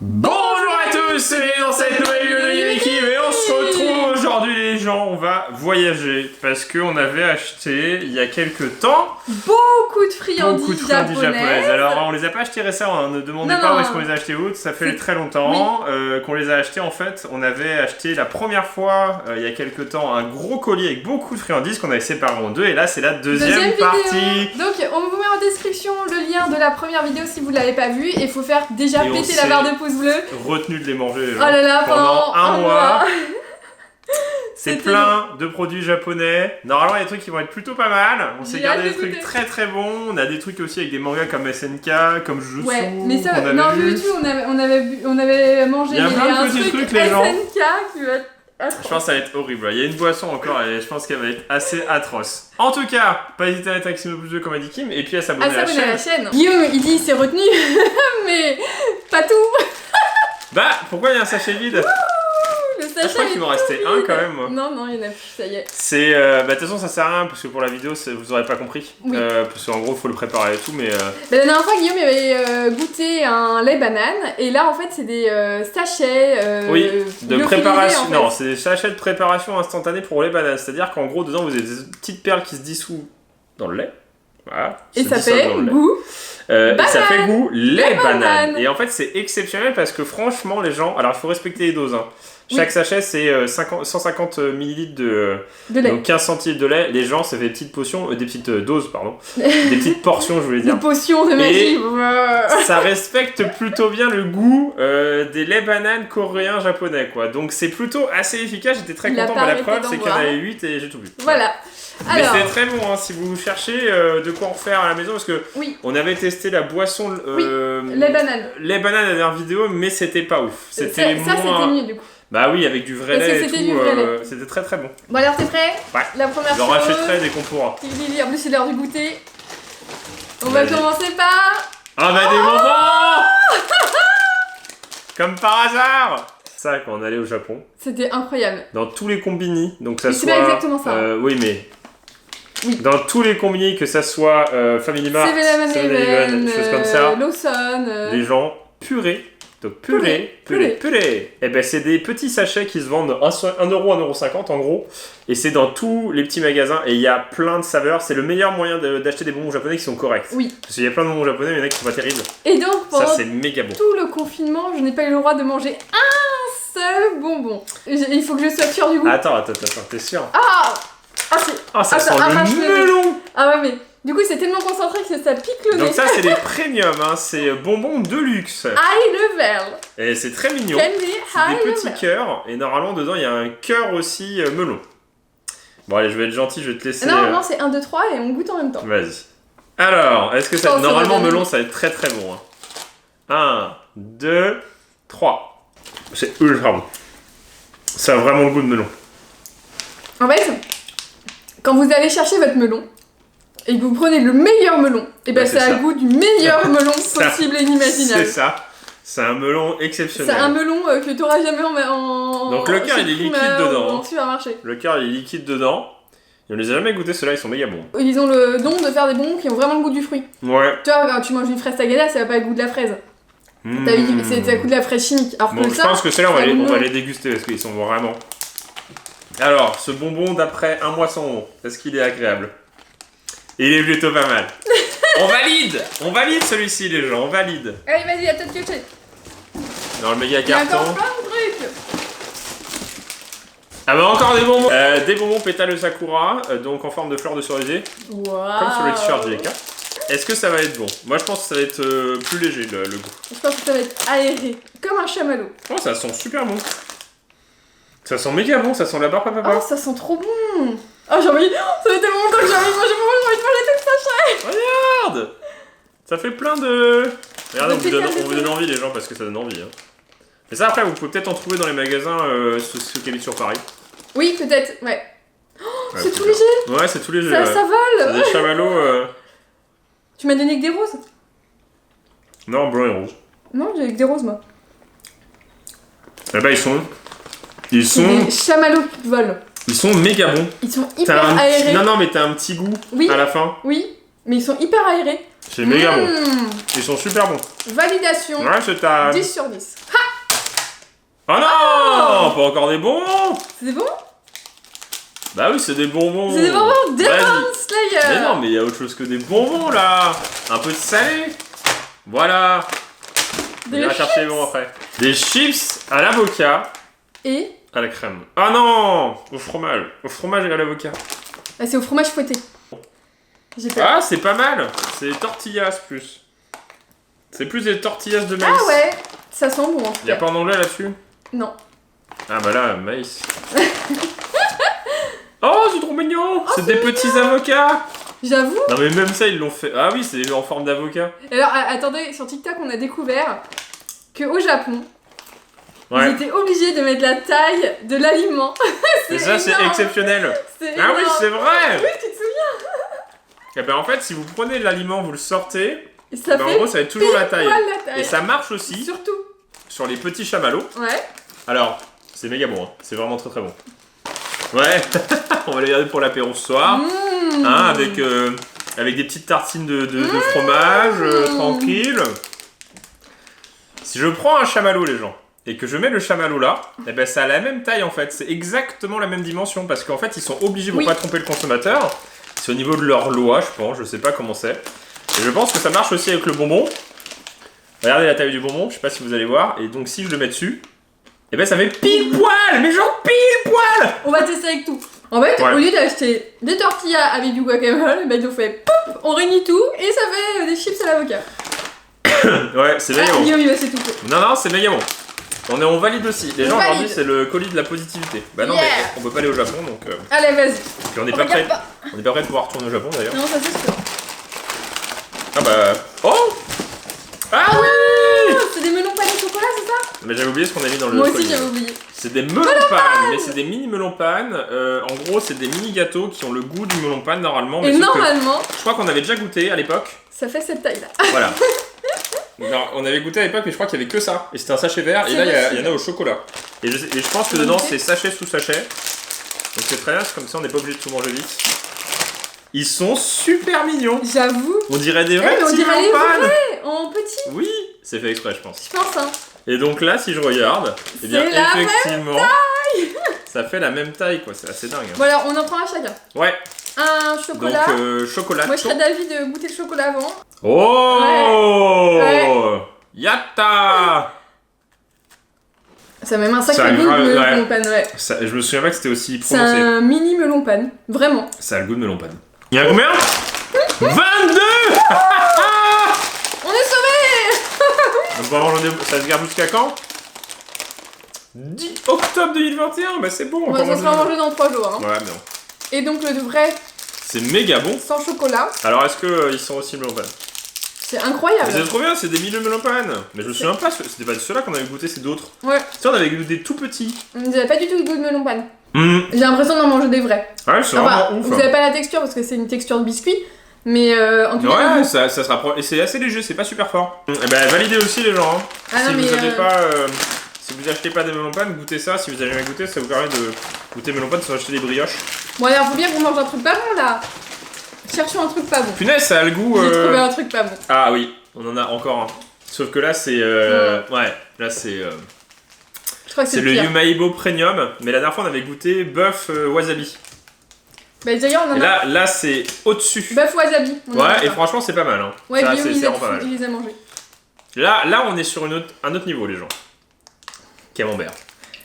Bonjour à tous, c'est dans cette nouvelle vidéo de Yamiki et on se retrouve aujourd'hui les gens, on va voyager parce qu'on avait acheté il y a quelques temps beaucoup de friandises japonaises. Alors on les a pas achetés récemment, ne demandez pas où est-ce qu'on les a achetés ça fait très longtemps qu'on les a achetés. En fait on avait acheté la première fois il y a quelques temps un gros collier avec beaucoup de friandises qu'on avait séparé en deux et là c'est la deuxième partie. Donc on vous met en description le lien de la première vidéo si vous l'avez pas vu et il faut faire déjà péter la barre de pouce bleu. Retenu de les manger oh là là, pendant un mois. C'est plein bon. De produits japonais. Normalement, il y a des trucs qui vont être plutôt pas mal. On s'est gardé des trucs très très bons. On a des trucs aussi avec des mangas comme SNK, comme Jujutsu. Ouais, mais ça, non, Jujutsu, on avait mangé. Il y a plein de petits trucs, les gens. SNK qui va être atroce. Je pense que ça va être horrible. Il y a une boisson encore et je pense qu'elle va être assez atroce. En tout cas, pas hésiter à mettre un maximum de pouces bleus comme a dit Kim et puis à s'abonner à la chaîne. Guillaume, il dit c'est retenu, mais pas tout. Bah, pourquoi il y a un sachet vide? Le sachet je crois qu'il m'en restait un quand même. Moi. Non, il y en a plus, ça y est. C'est. Bah, de toute façon, ça sert à rien parce que pour la vidéo, vous aurez pas compris. Oui. Parce qu'en gros, il faut le préparer et tout, mais. La dernière fois, Guillaume avait goûté un lait banane et là, en fait, c'est des sachets. Oui, de préparation. En fait. Non, c'est des sachets de préparation instantanée pour les bananes. C'est-à-dire qu'en gros, dedans, vous avez des petites perles qui se dissouent dans le lait. Voilà. Et ça fait goût. Et ça fait goût lait banane. Et en fait, c'est exceptionnel parce que franchement, les gens. Alors, il faut respecter les doses. Hein. Chaque sachet, c'est 150 ml de lait. Donc 15 centilitres de lait. Les gens, ça fait des petites potions, des petites doses, pardon. Des petites portions, je voulais dire. Des potions de magie. Et ça respecte plutôt bien le goût des laits bananes coréens japonais, quoi. Donc c'est plutôt assez efficace. J'étais très content. Mais la preuve, c'est qu'il y en avait 8 et j'ai tout vu. Voilà. Alors... Mais c'est très bon hein, si vous cherchez de quoi en refaire à la maison parce que on avait testé la boisson lait banane. Lait banane à la dernière vidéo mais c'était pas ouf. C'était ça c'était mieux du coup. Bah oui avec du vrai lait et tout, c'était très très bon. Bon alors t'es prêt? Ouais. La première chose. J'en rachèterai dès qu'on pourra. En plus c'est l'heure du goûter. On va commencer par... Ah bah des bonbons. Comme par hasard. Ça quand on allait au Japon. C'était incroyable. Dans tous les combini, donc ça soit. C'est pas exactement ça. Oui mais. Oui. Dans tous les combini, que ça soit Family Mart, 7-Eleven, choses comme ça, Lawson, les gens purée. Donc purée. Et ben c'est des petits sachets qui se vendent 1€, 1,50€ en gros. Et c'est dans tous les petits magasins et il y a plein de saveurs. C'est le meilleur moyen d'acheter des bonbons japonais qui sont corrects. Oui. Parce qu'il y a plein de bonbons japonais mais il y en a qui sont pas terribles. Et donc pendant ça c'est méga bon. Tout le confinement, je n'ai pas eu le droit de manger un seul bonbon. Il faut que je sois sûre du goût. Attends, t'es sûr? Ça sent le melon. Ah ouais mais du coup c'est tellement concentré que ça pique le nez. Donc ça c'est des premium, hein. C'est bonbons de luxe. High level. Et c'est très mignon. C'est des petits cœurs et normalement dedans il y a un cœur aussi melon. Bon allez je vais être gentil, je vais te laisser... Non, c'est 1, 2, 3 et on goûte en même temps. Vas-y. Alors, est-ce que ça... Normalement melon ça va être très très bon. Hein. 1, 2, 3. C'est ultra bon. Ça a vraiment le goût de melon. En fait, quand vous allez chercher votre melon et que vous prenez le meilleur melon, et ben ça a le goût du meilleur melon possible et inimaginable. C'est ça. C'est un melon exceptionnel. C'est un melon que tu n'auras jamais en... Donc le cœur il est liquide dedans. En supermarché. Le cœur il est liquide dedans. Et on les a jamais goûtés, ceux-là ils sont méga bons. Ils ont le don de faire des bonbons qui ont vraiment le goût du fruit. Ouais. Tu vois, quand tu manges une fraise tagada, ça va pas le goût de la fraise. T'as vu, c'est le goût de la fraise chimique. Alors bon, que je pense que ceux-là on va les déguster parce qu'ils sont vraiment... Alors, ce bonbon d'après un mois sans eau, est-ce qu'il est agréable? Il est plutôt pas mal. On valide celui-ci les gens, on valide. Allez vas-y, à toi de piocher. Dans le méga carton. Il y a encore plein de trucs. Ah bah encore des bonbons pétales de sakura, donc en forme de fleurs de cerisier. Wow. Comme sur le t-shirt JK. Est-ce que ça va être bon? Moi je pense que ça va être plus léger le goût. Je pense que ça va être aéré, comme un chamallow. Oh ça sent super bon. Ça sent méga bon, ça sent la barre papa. Oh ça sent trop bon. Oh j'ai envie, ça fait tellement longtemps que j'ai envie de manger tout le sachet. Regarde. Ça fait plein de... Regardez, on vous donne envie les gens parce que ça donne envie. Hein. Mais ça après vous pouvez peut-être en trouver dans les magasins ceux qui habitent sur Paris. Oui peut-être, ouais. Oh, ouais c'est tout léger. Ouais c'est tout léger. Ça vole. C'est des chamallows. Tu m'as donné que des roses? Non, blanc et rose. Non, j'ai que des roses moi. Là-bas ils sont... Des chamallows qui volent. Ils sont méga bons. Ils sont hyper aérés. Non mais t'as un petit goût à la fin. Oui, mais ils sont hyper aérés. C'est méga bon. Ils sont super bons. Validation. Ouais, c'est ta... 10 sur 10. Oh non, pas encore des bonbons. C'est des bonbons? Bah oui, c'est des bonbons. C'est des bonbons Demon Slayer. Mais non, mais il y a autre chose que des bonbons là. Un peu de salé. Voilà. On ira chercher les bonbons après. Des chips à l'avocat. Et à la crème. Ah non, au fromage. Au fromage et à l'avocat. Ah, c'est au fromage fouetté. J'ai peur. Ah, c'est pas mal. C'est des tortillas plus. C'est plus des tortillas de maïs. Ah ouais, ça sent bon. Y'a pas en anglais là-dessus? Non. Ah bah là, maïs. Oh, c'est trop mignon. C'est des petits avocats. J'avoue. Non mais même ça, ils l'ont fait. Ah oui, c'est en forme d'avocat. Alors, attendez, sur TikTok, on a découvert qu'au Japon, ils étaient obligés de mettre la taille de l'aliment. Et ça, c'est exceptionnel. Ah oui, c'est vrai. Oui, tu te souviens? Et ben en fait, si vous prenez l'aliment, vous le sortez, et ça en gros, ça va être toujours la taille. la taille. Et ça marche aussi. Surtout sur les petits chamallows. Ouais. Alors, c'est méga bon, hein. C'est vraiment très très bon. Ouais, on va les garder pour l'apéro ce soir. Hein, avec des petites tartines de fromage, tranquille. Si je prends un chamallow, les gens, et que je mets le chamallow là, et ben ça a la même taille en fait. C'est exactement la même dimension parce qu'en fait, ils sont obligés pour pas tromper le consommateur. C'est au niveau de leur loi, je pense, je sais pas comment c'est. Et je pense que ça marche aussi avec le bonbon. Regardez la taille du bonbon, je sais pas si vous allez voir. Et donc si je le mets dessus, et ben ça fait pile poil, mais genre pile poil. On va tester avec tout. En fait, au lieu d'acheter des tortillas avec du guacamole, ben ils ont fait pop, on réunit tout et ça fait des chips à l'avocat. Ouais, c'est méga bon. Guillaume, il va s'étouffer. Non, c'est méga bon. On valide aussi. Les gens aujourd'hui, c'est le colis de la positivité. Bah non, mais on peut pas aller au Japon donc. Allez, vas-y. Puis on n'est pas prêt. On n'est pas prêt de pouvoir retourner au Japon d'ailleurs. Non, ça c'est sûr. Ah bah. Oh. Ah oui. C'est des melons panés au chocolat, c'est ça? Mais j'avais oublié ce qu'on a mis dans le. Moi aussi, j'avais oublié. C'est des melons pannes, mais c'est des mini melons pannes. En gros, c'est des mini gâteaux qui ont le goût du melon panne normalement. Mais et normalement, je crois qu'on avait déjà goûté à l'époque. Ça fait cette taille là. Voilà. Non, on avait goûté à l'époque, mais je crois qu'il y avait que ça. Et c'était un sachet vert. Et là, il y en a au chocolat. Et je pense que dedans, c'est sachet sous sachet. Donc c'est très bien, comme ça, on n'est pas obligé de tout manger vite. Ils sont super mignons. J'avoue. On dirait des vrais petits melons pannes. En petit. Oui, c'est fait exprès, je pense. Je pense, hein. Et donc là, si je regarde, eh bien effectivement, ça fait la même taille, quoi. C'est assez dingue. Hein. Bon alors, on en prend un chacun. Ouais. Un chocolat. Donc chocolat. Moi, je serais d'avis de goûter le chocolat avant. Oh Yatta. Ça a même un sacré goût de melon panne, ouais. Ça, je me souviens pas que c'était aussi prononcé. C'est un mini melon panne, vraiment. Ça a le goût de melon panne. Il y a combien 22. On est sauvés. Ça se garde jusqu'à quand 10 octobre 2021. Bah c'est bon. Ça sera mangé dans 3 jours. Hein. Ouais, mais non. Et donc le vrai. C'est méga bon. Sans chocolat. Alors est-ce qu'ils sont aussi melon panne? C'est incroyable. C'est trop bien, c'est des mille melon panne. Mais je me souviens pas, c'était pas ceux-là qu'on avait goûté, c'est d'autres. Ouais. Tu sais, on avait goûté des tout petits. Vous n'avez pas du tout le goût de melon panne. J'ai l'impression d'en manger des vrais. Ouais, c'est vraiment ouf. Vous avez pas la texture parce que c'est une texture de biscuit. Mais en tout cas. Ouais, ça se rapproche. Et c'est assez léger, c'est pas super fort. Et ben validez aussi les gens. Hein. Ah si non, vous avez pas. Si vous achetez pas des melon panne, goûtez ça. Si vous avez jamais goûté, ça vous permet de goûter melon panne sans acheter des brioches. Bon, alors faut bien qu'on mange un truc pas bon là. Cherchons un truc pas bon. Punaise, ça a le goût. J'ai trouvé un truc pas bon. Ah oui, on en a encore un. Sauf que là, c'est. Ouais, là, c'est. Je crois que c'est le Yumaibo Premium. Mais la dernière fois, on avait goûté bœuf wasabi. Bah d'ailleurs, on en a. Là, c'est au-dessus. Bœuf wasabi. Ouais, et franchement, c'est pas mal. Hein. Ouais, ça, Guillaume, c'est vraiment pas mal. Il les a mangés. Là, on est sur un autre niveau, les gens. Camembert.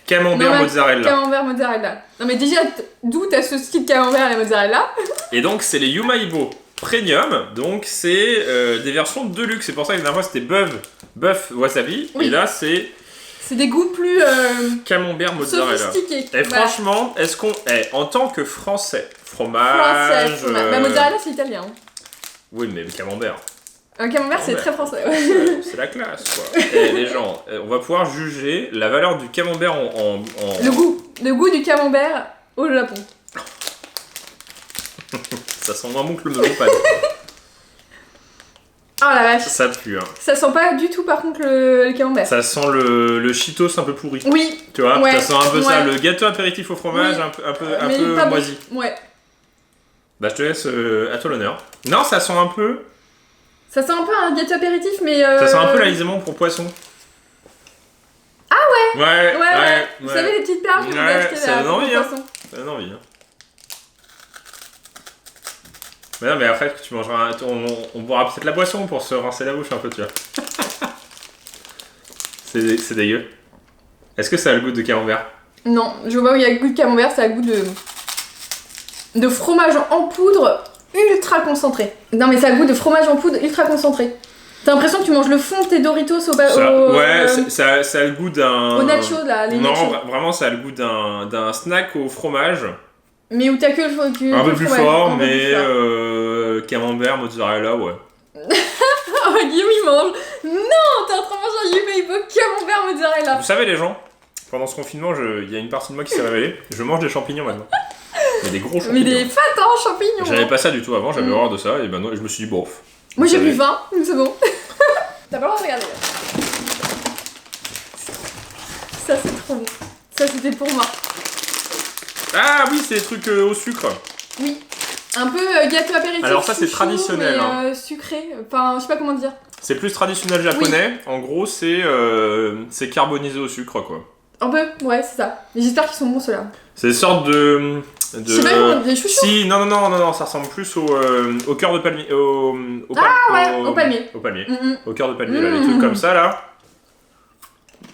Camembert mozzarella. Camembert mozzarella. Non mais déjà, d'où t'as ce style camembert à la mozzarella? Et donc c'est les Yumaibo Premium, donc c'est des versions de luxe. C'est pour ça que la dernière fois c'était bœuf wasabi, et là c'est des goûts plus camembert mozzarella. Sophistiqués. Et franchement, est-ce qu'on en tant que français, fromage, Bah, mozzarella c'est italien. Oui, mais camembert. Un camembert, c'est très français. C'est la classe, quoi. Et les gens, on va pouvoir juger la valeur du camembert en... Le goût du camembert au Japon. Ça sent moins bon que le melon panne. Oh la vache. Ça pue, hein. Ça sent pas du tout, par contre, le camembert. Ça sent le Cheetos un peu pourri. Oui. Tu vois, ça sent un peu ça, le gâteau apéritif au fromage, un peu moisi. Ouais. Bah, je te laisse à toi l'honneur. Non, ça sent un peu... Ça sent un peu un gâteau apéritif, mais. Ça sent un peu l'alisement pour poisson. Ah ouais. Ouais. Vous savez les petites perles que vous achetez là pour le poisson. Ça donne envie. Mais non, mais après, tu mangeras on boira peut-être la boisson pour se rincer la bouche un peu, tu vois. C'est dégueu. Est-ce que ça a le goût de camembert? Non, je vois où il y a le goût de camembert, ça a le goût de fromage en poudre ultra concentré. Non, mais ça a le goût de fromage en poudre ultra concentré. T'as l'impression que tu manges le fond de tes Doritos ça a le goût d'un... Au nacho, là, les non, nachos. vraiment, ça a le goût d'un snack au fromage. Mais où t'as que le un peu plus fort, mais camembert, mozzarella, ouais. Oh, Guillaume, il mange. Non, t'es en train de manger un Yume camembert, mozzarella. Vous savez, les gens, pendant ce confinement, il y a une partie de moi qui s'est révélée. Je mange des champignons maintenant. Mais des gros champignons. Mais des fats champignons. J'avais pas ça du tout avant, j'avais horreur de ça, et ben non, je me suis dit, bof. Moi j'ai bu 20, c'est bon. T'as pas le droit de regarder. Ça c'est trop bon. Ça c'était pour moi. Ah oui, c'est des trucs au sucre. Oui. Un peu gâteau apéritif. Alors ça c'est traditionnel. Mais, sucré. Enfin, je sais pas comment dire. C'est plus traditionnel japonais. Oui. En gros, c'est carbonisé au sucre, quoi. Un peu, ouais, c'est ça. Mais j'espère qu'ils sont bons ceux-là. C'est des sortes de... Je sais pas comment des chouchous. Si, non, ça ressemble plus au cœur de palmier. Au palmier. Au palmier. Au cœur de palmier, là, les trucs comme ça, là.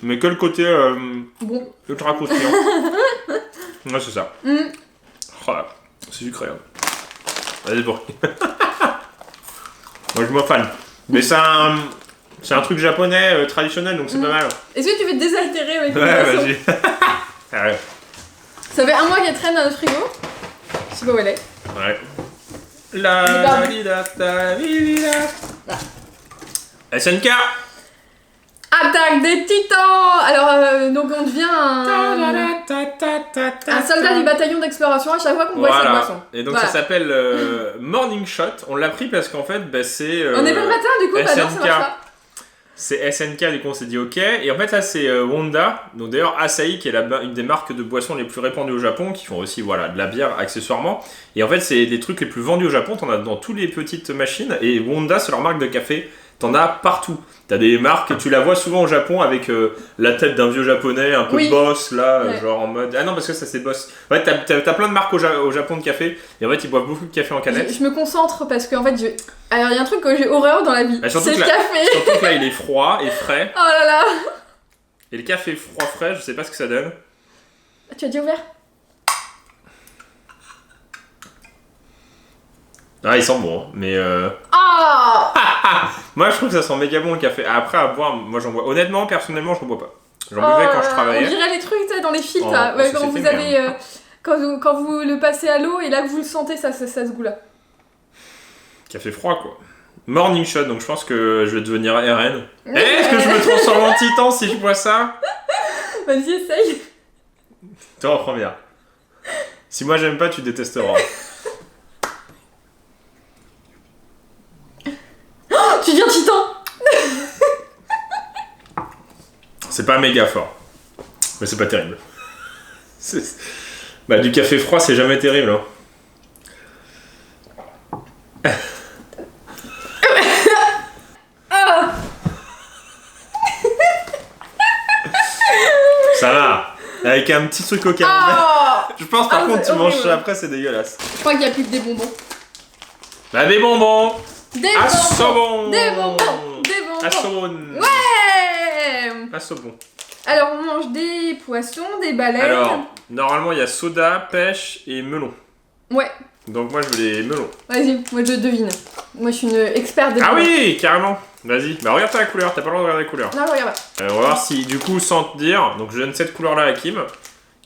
Mais que le côté bon. Ultra croustillant. Ouais, c'est ça. Oh là, c'est sucré. Hein. Allez, bon. Moi, je me fan. Mais c'est un truc japonais traditionnel, donc c'est pas mal. Est-ce que tu veux te désaltérer avec ouais, vas-y. Ouais. Ça fait un mois qu'elle traîne dans notre frigo. Je sais pas où elle est. Ouais. SNK. Attaque des titans. Alors, donc on devient un soldat du bataillon d'exploration à chaque fois qu'on boit cette boisson. Et donc ça s'appelle Morning Shot. On l'a pris parce qu'en fait, c'est... on est pas le matin, du coup, bah non, ça marche pas. C'est SNK, du coup on s'est dit ok. Et en fait ça c'est Honda. Donc d'ailleurs Asahi qui est une des marques de boissons les plus répandues au Japon, qui font aussi de la bière accessoirement. Et en fait c'est des trucs les plus vendus au Japon, t'en as dans toutes les petites machines. Et Honda c'est leur marque de café, t'en as partout. T'as des marques, tu la vois souvent au Japon avec la tête d'un vieux japonais, un peu boss là, genre en mode... Ah non parce que ça c'est boss. Ouais, t'as plein de marques au Japon de café, et en fait ils boivent beaucoup de café en canette. Je me concentre parce qu'en fait alors il y a un truc que j'ai horreur dans la vie, c'est le café. Surtout que là il est froid et frais. Oh là là. Et le café froid frais, je sais pas ce que ça donne. Tu as déjà ouvert? Ah, il sent bon, hein, mais moi je trouve que ça sent méga bon le café. Après à boire, moi j'en bois. Honnêtement, personnellement, je n'en bois pas. J'en buvais quand je travaillais. On dirait les trucs dans les filtres, quand vous avez quand vous le passez à l'eau et là que vous le sentez, ça ce goût-là. Café froid quoi. Morning Shot, donc je pense que je vais devenir RN. Est-ce que je me transforme en titan si je bois ça? Vas-y, essaye. Toi en première. Si moi j'aime pas, tu détesteras. Tu deviens titan. C'est pas méga fort. Mais c'est pas terrible. Du café froid, c'est jamais terrible. Hein. Ça va. Avec un petit truc au camembert. Je pense par contre tu manges ça après, c'est dégueulasse. Je crois qu'il n'y a plus que des bonbons. Des bonbons. Des bonbons. Des bonbons. Ouais. Assobon. Alors on mange des poissons, des baleines. Alors, normalement il y a soda, pêche et melon. Ouais. Donc moi je veux les melons. Vas-y, moi je devine. Moi je suis une experte des melons. Ah oui, carrément. Vas-y. Regarde la couleur, t'as pas le droit de regarder la couleur. Non, je regarde pas. On va voir si du coup, sans te dire, donc je donne cette couleur là à Kim,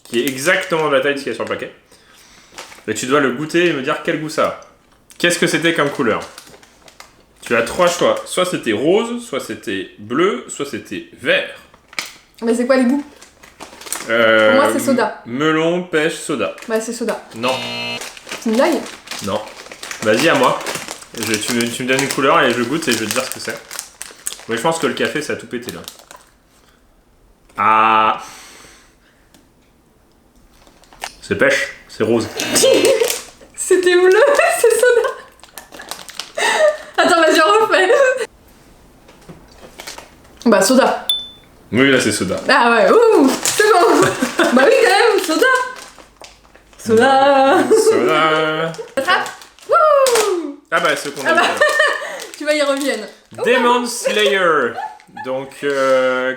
qui est exactement de la taille de ce qu'il y a sur le paquet. Et tu dois le goûter et me dire quel goût ça a. Qu'est-ce que c'était comme couleur? Tu as 3 choix. Soit c'était rose, soit c'était bleu, soit c'était vert. Mais c'est quoi les goûts? Pour moi c'est soda. Melon, pêche, soda. Bah c'est soda. Non. C'est une blague? Non. Vas-y à moi. Tu me donnes une couleur et je goûte et je vais te dire ce que c'est. Mais je pense que le café ça a tout pété là. Ah. C'est pêche, c'est rose. C'était bleu, c'est soda. Attends, vas-y, on refait. Bah soda. Oui, là c'est soda. Ah ouais, ouh, c'est bon. Bah oui quand même, soda. Soda. Soda. Wouh. Ah bah ce qu'on a Ah bah. dit. Tu vas y revienne. Demon Slayer. Donc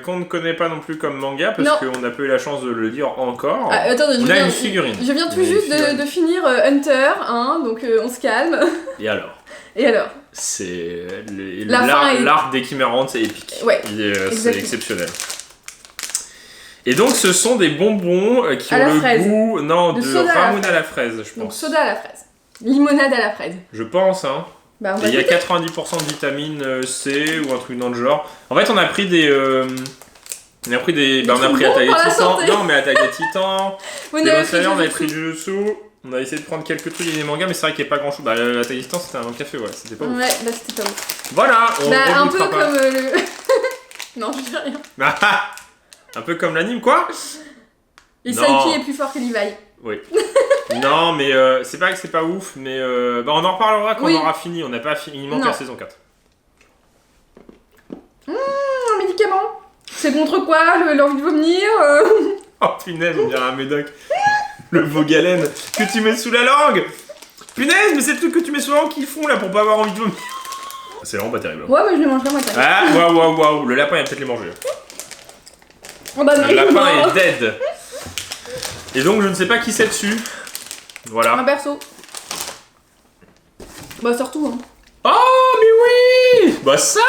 qu'on ne connaît pas non plus comme manga parce qu'on n'a pas eu la chance de le lire encore. Ah, attendez, on a une figurine. Je viens tout juste de finir Hunter, hein, donc on se calme. Et alors? Et alors? C'est l'arc l'arc des Chimérantes, c'est épique. Ouais, c'est exceptionnel. Et donc ce sont des bonbons qui à ont le fraise. goût de Ramune à la fraise, je pense. Donc soda à la fraise. Limonade à la fraise. Je pense, hein. Bah, il y a 90% de vitamine C ou un truc dans le genre. En fait, on a pris des. On a pris Attaque des Titans. Non, mais Attaque des Titans. Demon Slayer, on avait pris Jujutsu. On a essayé de prendre quelques trucs et des mangas, mais c'est vrai qu'il n'y a pas grand chose. Bah, Attaque des Titans, c'était un café, ouais. C'était pas ouf. Ouais, bah, c'était pas ouf. Voilà, on un peu comme le. Non, je dis rien. Un peu comme l'anime, quoi. Et Saiki est plus fort que Levi. Oui. Non, mais c'est pas que c'est pas ouf, mais on en reparlera quand on aura fini. On n'a pas fini, il manque la saison 4. Un médicament. C'est contre quoi? L'envie de vomir Oh punaise, on dirait un médoc. Le Vogalène que tu mets sous la langue. Punaise, mais c'est le truc que tu mets sous la langue qu'ils font là pour pas avoir envie de vomir. C'est vraiment pas terrible. Ouais, mais je les mangerai moi. Ah, waouh. Le lapin, il va peut-être les manger. Oh, bah, le lapin est dead. Et donc, je ne sais pas qui c'est dessus. Voilà. Un berceau. Bah, surtout, hein. Oh, mais oui. Bah, ça.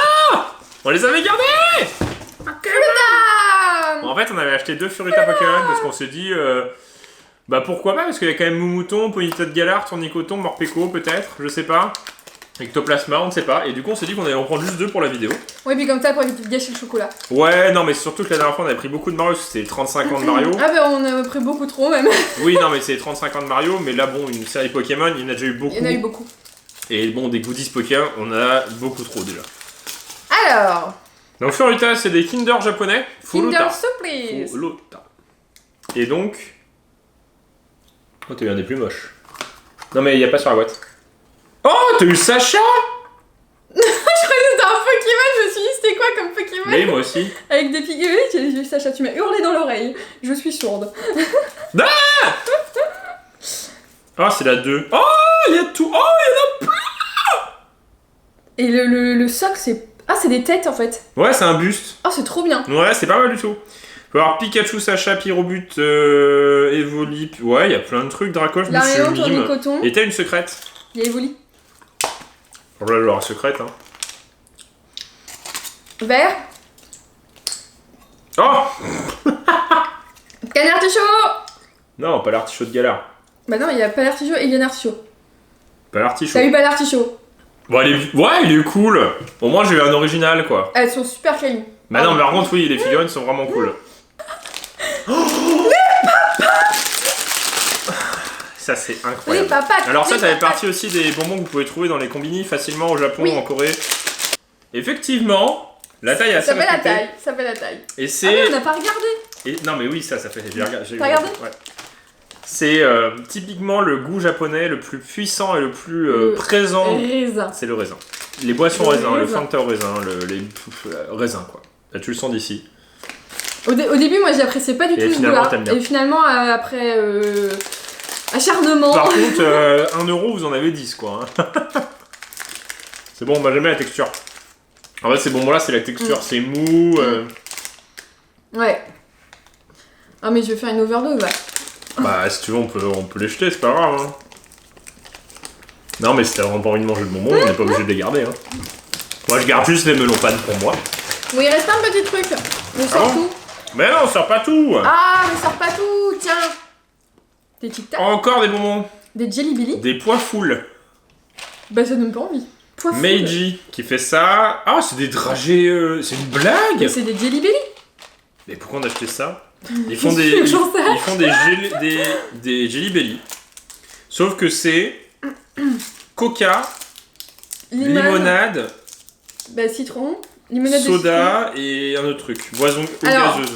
On les avait gardés. Furuta. En fait, on avait acheté 2 Furuta Pokémon parce qu'on s'est dit. Bah, pourquoi pas? Parce qu'il y a quand même Moumouton, Ponyta de Galar, Tournicoton, Morpeko, peut-être. Je sais pas. Ectoplasma, on ne sait pas. Et du coup, on s'est dit qu'on allait en prendre juste 2 pour la vidéo. Ouais, puis comme ça, pour éviter de gâcher le chocolat. Ouais, non, mais surtout que la dernière fois, on avait pris beaucoup de Mario, c'était 35 ans de Mario. Ah, bah, on a pris beaucoup trop, même. Oui, non, mais c'est 35 ans de Mario, mais là, bon, une série Pokémon, il y en a déjà eu beaucoup. Il y en a eu beaucoup. Et bon, des goodies Pokémon, on en a beaucoup trop déjà. Alors. Donc, Furuta, c'est des Kinder japonais. Kinder Surprise. Furuta. Et donc. Oh, t'as eu un des plus moches. Non, mais il n'y a pas sur la boîte. Oh, t'as eu Sacha. Je croyais que c'était un Pokémon, je me suis dit c'était quoi comme Pokémon? Oui, moi aussi. Avec des pics. Oui, j'ai vu Sacha, tu m'as hurlé dans l'oreille. Je suis sourde. Ah, ah, c'est la 2. Oh, il y a tout. Oh, il y en a plein. Et le soc, c'est. Ah, c'est des têtes en fait. Ouais, c'est un buste. Oh, c'est trop bien. Ouais, c'est pas mal du tout. Faut avoir Pikachu, Sacha, Pyrobut, Evoli. Ouais, il y a plein de trucs. Dracoche, Larion, Tournicoton. Et t'as une secrète. Il y a Evoli. Oh là, la secrète, hein. Vert. Oh. Canard artichaut. Non, pas l'artichaut de Galar. Bah non, il y a pas l'artichaut et il y a un artichaut. Pas l'artichaut. T'as eu pas l'artichaut? Bon, ouais, il est cool. Au moins, j'ai eu un original, quoi. Elles sont super clean. Bah non, mais par contre, oui, les figurines sont vraiment cool. Ça, c'est incroyable. Alors ça fait partie aussi des bonbons que vous pouvez trouver dans les combini facilement au Japon, en Corée. Effectivement, la taille est assez respectée. Ça fait la taille. Et c'est... Ah mais on n'a pas regardé. Et... Non mais oui, ça fait... J'ai regardé. T'as regardé? Ouais. C'est typiquement le goût japonais le plus puissant et le plus présent. Raisin. C'est le raisin. Les boissons raisin, le Fanta au raisin, les raisins quoi. Là, tu le sens d'ici. Au début, moi, j'appréciais pas du tout ce goût-là. Et finalement, après acharnement. Par contre, 1 euro, vous en avez 10 quoi. Hein. C'est bon, j'aime bien la texture. En fait, ces bonbons-là, c'est la texture, c'est mou. Ouais. Ah, mais je vais faire une overdose là. Bah, si tu veux, on peut les jeter, c'est pas grave. Hein. Non, mais si t'as vraiment pas envie de manger de bonbons, on n'est pas obligé de les garder. Hein. Moi, je garde juste les melons pannes pour moi. Oui, il reste un petit truc. Je sors tout. Mais non, on sort pas tout. Ah, mais sors pas tout, tiens. Des Tic Tac. Encore des bonbons. Des Jelly Belly. Des pois foules. Bah, ça donne pas envie. Pois foules. Meiji qui fait ça. Ah, c'est des dragées. C'est une blague. Mais c'est des Jelly Belly. Mais pourquoi on a acheté ça? Ils font des Jelly Belly. Sauf que c'est Coca, limonade, bah, citron, limonade soda et un autre truc. Boisson gazeuse.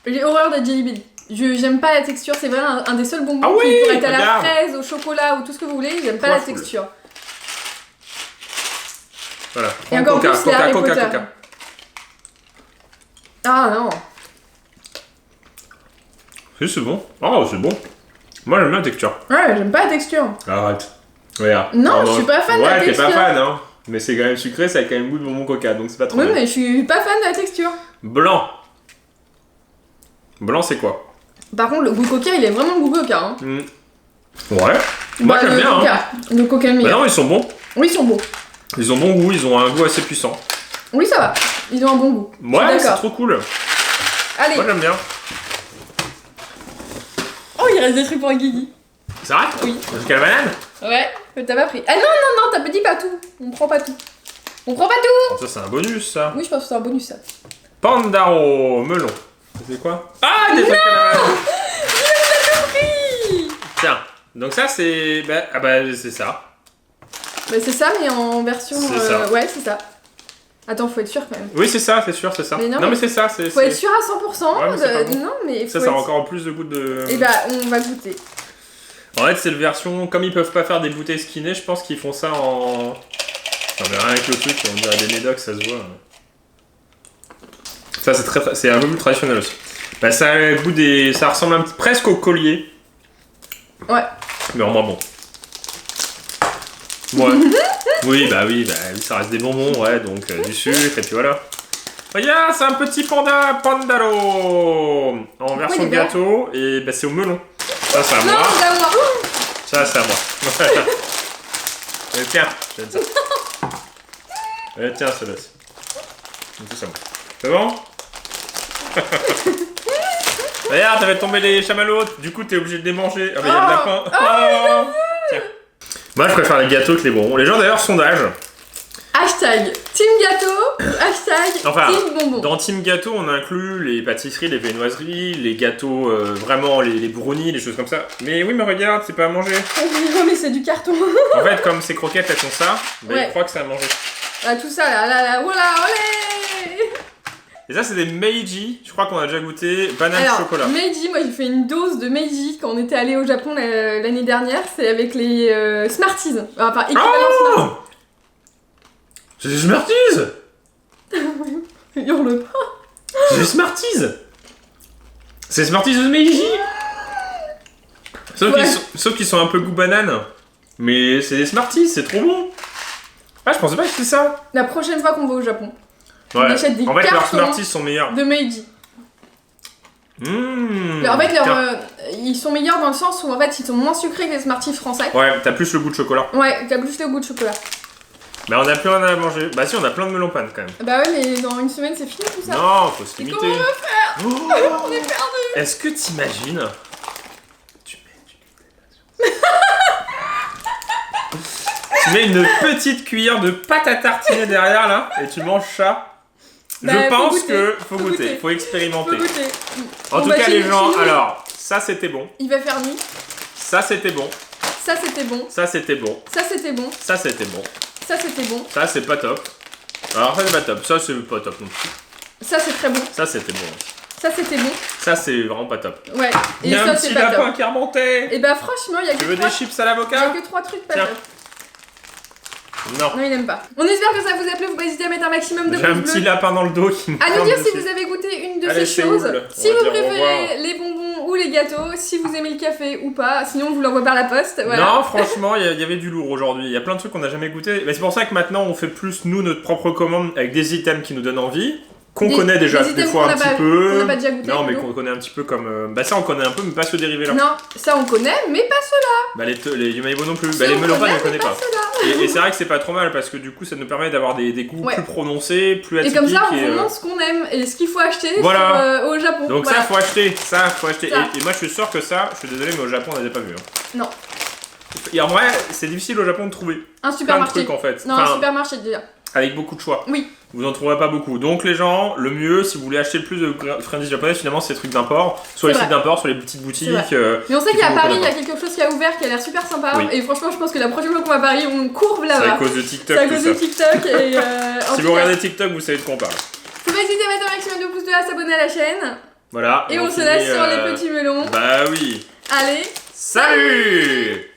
J'ai horreur des Jelly Belly. J'aime pas la texture, c'est vraiment un des seuls bonbons qui pourrait être à la fraise, au chocolat ou tout ce que vous voulez. J'aime pas la texture. Voilà. Et encore plus, Coca. Ah non. Si, c'est bon. Oh, c'est bon. Moi, j'aime bien la texture. Ouais, j'aime pas la texture. Arrête. Regarde. Non, je suis pas fan de la Ouais, t'es texture. pas fan, hein. Mais c'est quand même sucré, ça a quand même goût de bonbon coca, donc c'est pas trop Oui, bien. mais je suis pas fan de la texture. Blanc. Blanc, c'est quoi? Par contre, le goût coca, il est vraiment goût coca. Hein. Ouais. Moi, j'aime le bien. coca. Hein. Le coca le Bah meilleur. non, ils sont bons. Oui, ils sont beaux. Ils ont bon goût, ils ont un goût assez puissant. Oui, ça va. Ils ont un bon goût. Ouais, c'est trop cool. Allez. Moi, j'aime bien. Oh, il reste des trucs pour Guigui. C'est vrai? Oui. Jusqu'à la banane? Ouais, mais t'as pas pris. Ah non, non, non, t'as dit pas tout. On prend pas tout. On prend pas tout. Ça, c'est un bonus, ça. Oui, je pense que c'est un bonus, ça. Pandaro, melon. C'est quoi? Ah, des trucs à la banane. Il a compris. Tiens, donc ça, c'est... c'est ça. Bah, c'est ça, mais en version... C'est ça. Ouais, c'est ça. Attends, faut être sûr quand même. Oui, c'est ça, c'est sûr, c'est ça. Mais non, mais mais c'est ça. Faut être sûr à 100%. Ouais, mais c'est pas bon. Non, mais Ça faut a être... encore plus de goût de... Et bah, on va goûter. En fait, c'est le version... Comme ils peuvent pas faire des bouteilles skinnées, je pense qu'ils font ça en... Non, mais rien avec le truc, on dirait des médocs, ça se voit. Ça, c'est un peu plus traditionnel aussi. Bah, ça a le goût des... Ça ressemble presque au collier. Ouais. Mais en moins bon. Ouais. oui, ça reste des bonbons, ouais, donc du sucre, et puis voilà. Regarde, c'est un petit panda, Pandalo en version il est vert. gâteau, et bah, c'est au melon. Ça, c'est à Non, moi. c'est à moi. Ça, c'est à moi. Tiens, je donne ça. Tiens, ça laisse. C'est ça. C'est bon? Regarde, t'avais tombé les chamallows, du coup t'es obligé de les manger. Ah, mais y'a de la faim. Oh. Tiens. Moi, je préfère les gâteaux que les bonbons. Les gens, d'ailleurs, sondage. Hashtag Team Gâteau, hashtag Enfin, Team Bonbon. Dans Team Gâteau, on inclut les pâtisseries, les viennoiseries, les gâteaux, vraiment, les brownies, les choses comme ça. Mais oui, mais regarde, c'est pas à manger. Non, mais c'est du carton. En fait, comme ces croquettes, elles sont ça, bah, Ouais. ils croient que c'est à manger. Ah, tout ça, là, voilà, olé. Et ça, c'est des Meiji. Je crois qu'on a déjà goûté banane Alors, chocolat. Meiji, moi j'ai fait une dose de Meiji quand on était allé au Japon l'année dernière. C'est avec les Smarties. Enfin, équivalent Smarties. Oh, c'est des Smarties. Hurle pas. C'est des Smarties. C'est des Smarties de Meiji. Sauf qu'ils sont un peu goût banane. Mais c'est des Smarties, c'est trop bon. Ah, je pensais pas que c'était ça. La prochaine fois qu'on va au Japon, Ouais. on achète des En fait, leurs cartons Smarties sont meilleurs. de Meiji. En fait, ils sont meilleurs dans le sens où en fait ils sont moins sucrés que les Smarties français. Ouais, t'as plus le goût de chocolat. Ouais, t'as plus le goût de chocolat. Mais on a plus rien à manger. Bah si, on a plein de melons panne quand même. Bah ouais, mais dans une semaine c'est fini tout ça. Non, faut se Mais limiter. comment on va faire Oh. On est perdu. Est-ce que t'imagines Tu mets une petite cuillère de pâte à tartiner derrière là et tu manges ça. Bah, Je pense faut goûter, que faut faut goûter, goûter. faut expérimenter. Faut goûter. En Bon, tout bah, cas, chez les nous, gens, chez nous, alors ça c'était bon, il va faire nuit. ça c'était bon, Ça c'était bon. ça c'était bon, Ça c'était bon. ça c'était bon, Ça c'était bon. ça c'est pas top. Alors ça c'est pas top, ça c'est pas top non plus. Ça c'est très bon. Ça c'était bon, Ça c'était bon. ça c'est vraiment pas top. Ouais. Il Et y a ça un c'est petit pas lapin top. qui est remonté. Et bah franchement, il y a Tu que veux trois... des chips à Il y a l'avocat? que 3 trucs pas Tiens. top. Non. Non, il aime pas. On espère que ça vous a plu. Vous pouvez hésiter à mettre un maximum de J'ai un pouces petit bleus. lapin dans le dos qui me À nous grimpe dire si dessus. vous avez goûté une de Allez, ces c'est choses. Oul. Si On va vous dire au préférez revoir. les bonbons ou les gâteaux. Si vous aimez le café ou pas. Sinon, on vous l'envoie par la poste. Voilà. Non, franchement, il y avait du lourd aujourd'hui. Il y a plein de trucs qu'on n'a jamais goûté. Mais c'est pour ça que maintenant, on fait plus, nous, notre propre commande avec des items qui nous donnent envie. Qu'on connaît déjà des des items fois qu'on un n'a petit pas- peu. qu'on n'a pas déjà goûté, Non, mais plutôt. qu'on connaît un petit peu comme. Bah, ça, on connaît un peu, mais pas ce dérivé là. Non, ça on connaît, mais pas ceux-là. Bah, les Yumaibo non plus. Ceux Bah, les on melons connaît, on mais connaît pas. ceux-là. Et c'est vrai que c'est pas trop mal parce que du coup, ça nous permet d'avoir des goûts Ouais. plus prononcés, plus Et atypiques. comme ça, on vous montre ce qu'on aime et ce qu'il faut acheter Voilà. au Japon. Donc, Voilà. ça, faut acheter. Ça, faut acheter. Ça. Et moi, je suis sûr que ça, je suis désolé, mais au Japon, on n'avait pas vu. Hein. Non, Et en vrai, c'est difficile au Japon de trouver un plein de supermarché. trucs en fait. Non, Enfin, un supermarché déjà. avec beaucoup de choix. Oui. Vous en trouverez pas beaucoup. Donc les gens, le mieux, si vous voulez acheter le plus de friandises japonaises, finalement, c'est des trucs d'import. Soit les C'est sites vrai. d'import, soit les petites boutiques. C'est Mais on sait qui qu'à font Paris, beaucoup il y a d'import. quelque chose qui a ouvert qui a l'air super sympa. Oui. Et franchement, je pense que la prochaine fois qu'on va à Paris, on courbe C'est à là-bas. cause de C'est TikTok, à tout cause de ça. TikTok. Et, en Si tout vous cas, regardez TikTok, vous savez de quoi on parle. faut pas hésiter à mettre un maximum de pouces bleus, à s'abonner à la chaîne. Voilà. Et on se finit, laisse sur les petits melons. Bah oui. Allez. Salut